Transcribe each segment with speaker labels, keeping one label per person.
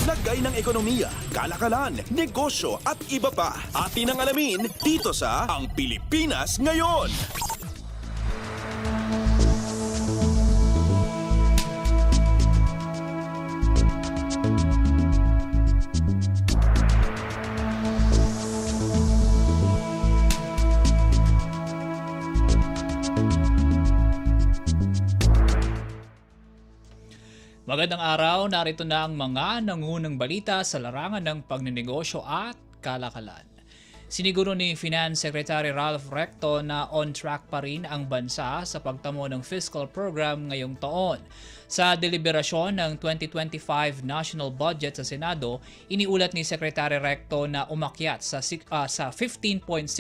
Speaker 1: Lagay ng ekonomiya, kalakalan, negosyo at iba pa. Atin ang alamin dito sa Ang Pilipinas Ngayon.
Speaker 2: Magandang araw, narito na ang mga nangunang balita sa larangan ng pagnenegosyo at kalakalan. Siniguro ni Finance Secretary Ralph Recto na on track pa rin ang bansa sa pagtamo ng fiscal program ngayong taon. Sa deliberasyon ng 2025 National Budget sa Senado, iniulat ni Secretary Recto na umakyat sa 15.6%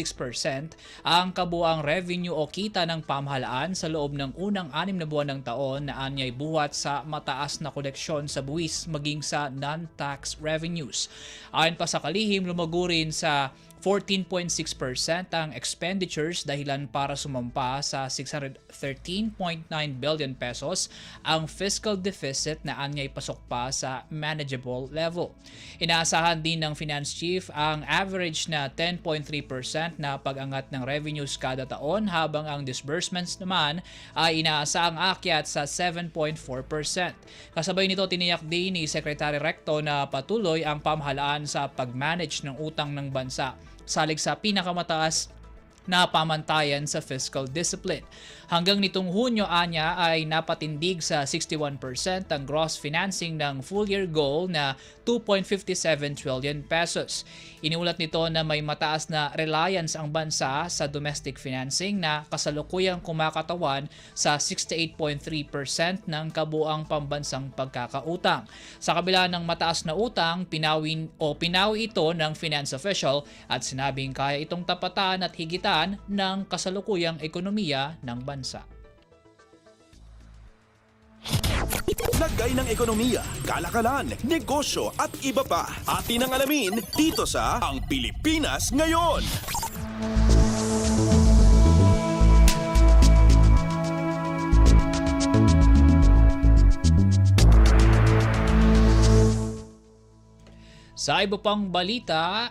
Speaker 2: ang kabuang revenue o kita ng pamahalaan sa loob ng unang 6 na buwan ng taon na anyay buhat sa mataas na koleksyon sa buwis maging sa non-tax revenues. Ayon pa sa kalihim, lumago rin sa 14.6% ang expenditures dahilan para sumampa sa 613.9 billion pesos ang fiscal deficit na anyay pasok pa sa manageable level. Inaasahan din ng Finance Chief ang average na 10.3% na pag-angat ng revenues kada taon habang ang disbursements naman ay inaasahang akyat sa 7.4%. Kasabay nito tiniyak din ni Secretary Recto na patuloy ang pamahalaan sa pag-manage ng utang ng bansa salig sa pinakamataas na pamantayan sa fiscal discipline. Hanggang nitong Hunyo anya ay napatindig sa 61% ang gross financing ng full year goal na 2.57 trillion pesos. Iniulat nito na may mataas na reliance ang bansa sa domestic financing na kasalukuyang kumakatawan sa 68.3% ng kabuang pambansang pagkakautang. Sa kabila ng mataas na utang, pinawi ito ng finance official at sinabing kaya itong tapatan at higitan ng kasalukuyang ekonomiya ng bansa.
Speaker 1: Lagay ng ekonomiya, kalakalan, negosyo at iba pa. Atin ang alamin dito sa Ang Pilipinas Ngayon.
Speaker 2: Sa iba pang balita,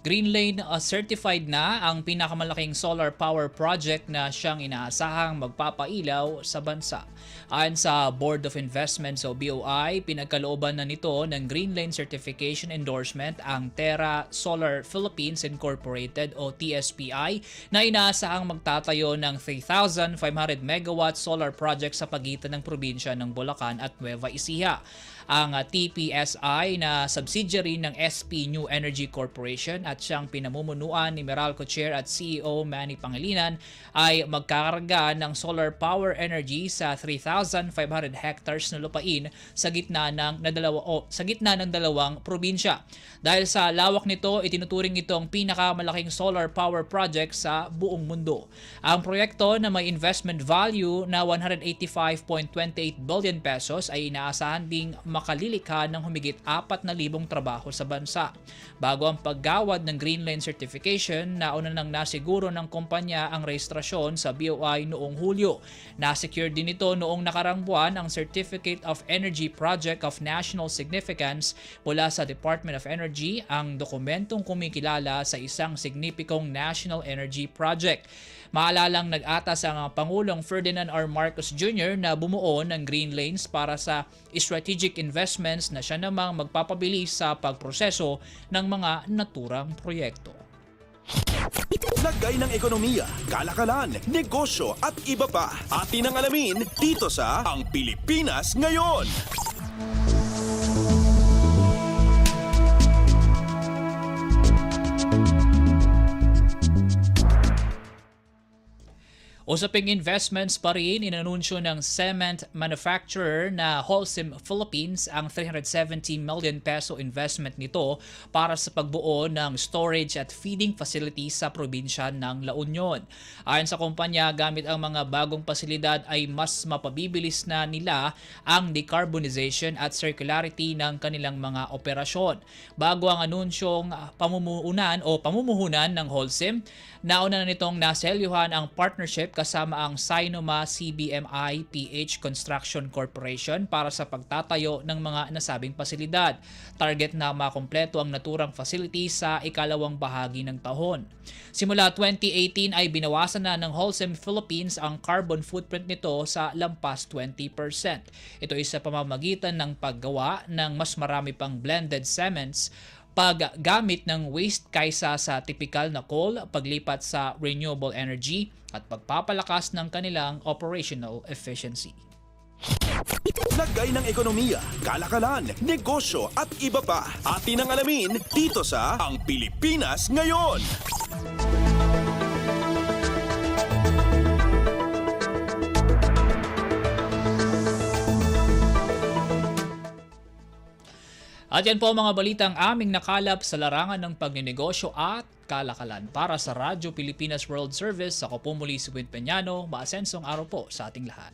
Speaker 2: Greenlane certified na ang pinakamalaking solar power project na siyang inaasahang magpapailaw sa bansa. Ayon sa Board of Investments o BOI, pinagkalooban na nito ng Greenlane certification endorsement ang Terra Solar Philippines Incorporated o TSPI na inaasahang magtatayo ng 3,500 megawatt solar project sa pagitan ng probinsya ng Bulacan at Nueva Ecija. Ang TPSI na subsidiary ng SP New Energy Corporation at siyang pinamumunuan ni Meralco Chair at CEO Manny Pangilinan ay magkakarga ng solar power energy sa 3,500 hectares na lupain sa gitna ng dalawang probinsya. Dahil sa lawak nito, itinuturing itong pinakamalaking solar power project sa buong mundo. Ang proyekto na may investment value na 185.28 billion pesos ay inaasahan ding makalilikha ng humigit 4,000 trabaho sa bansa. Bago ang paggawad ng Greenlane certification, nauna nang nasiguro ng kumpanya ang rehistrasyon sa BOI noong Hulyo. Nasecure din ito noong nakarang buwan ang Certificate of Energy Project of National Significance mula sa Department of Energy, ang dokumentong kumikilala sa isang signipikong national energy project. Maalalang nag-atas ang Pangulong Ferdinand R. Marcos Jr. na bumuo ng Greenlanes para sa strategic investments na siya namang magpapabilis sa pagproseso ng mga naturang proyekto.
Speaker 1: Lagay ng ekonomiya, kalakalan, negosyo at iba pa. Atin ang alamin dito sa Ang Pilipinas Ngayon.
Speaker 2: Usaping investments pa rin, inanunsyo ng cement manufacturer na Holcim Philippines ang 370 million peso investment nito para sa pagbuo ng storage at feeding facilities sa probinsya ng La Union. Ayon sa kumpanya, gamit ang mga bagong pasilidad ay mas mapabibilis na nila ang decarbonization at circularity ng kanilang mga operasyon. Bago ang anunsyong pamumuhunan ng Holcim, nauna na nitong naselyuhan ang partnership kasama ang Sinoma CBMI PH Construction Corporation para sa pagtatayo ng mga nasabing pasilidad. Target na makumpleto ang naturang facility sa ikalawang bahagi ng taon. Simula 2018 ay binawasan na ng Holcim Philippines ang carbon footprint nito sa lampas 20%. Ito ay sa pamamagitan ng paggawa ng mas marami pang blended cements, paggamit ng waste kaysa sa typical na coal, paglipat sa renewable energy, at pagpapalakas ng kanilang operational efficiency.
Speaker 1: Lagay ng ekonomiya, kalakalan, negosyo at iba pa. Atin ang alamin dito sa Ang Pilipinas Ngayon.
Speaker 2: At yan po mga balitang aming nakalap sa larangan ng pagninegosyo at kalakalan. Para sa Radyo Pilipinas World Service, ako po muli si Win Peñano. Maasensong araw po sa ating lahat.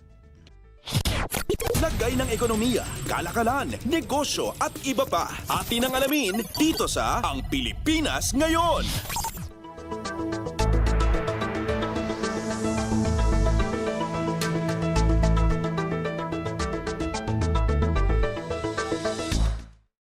Speaker 1: Lagay ng ekonomiya, kalakalan, negosyo at iba pa. Atin ang alamin dito sa Ang Pilipinas Ngayon.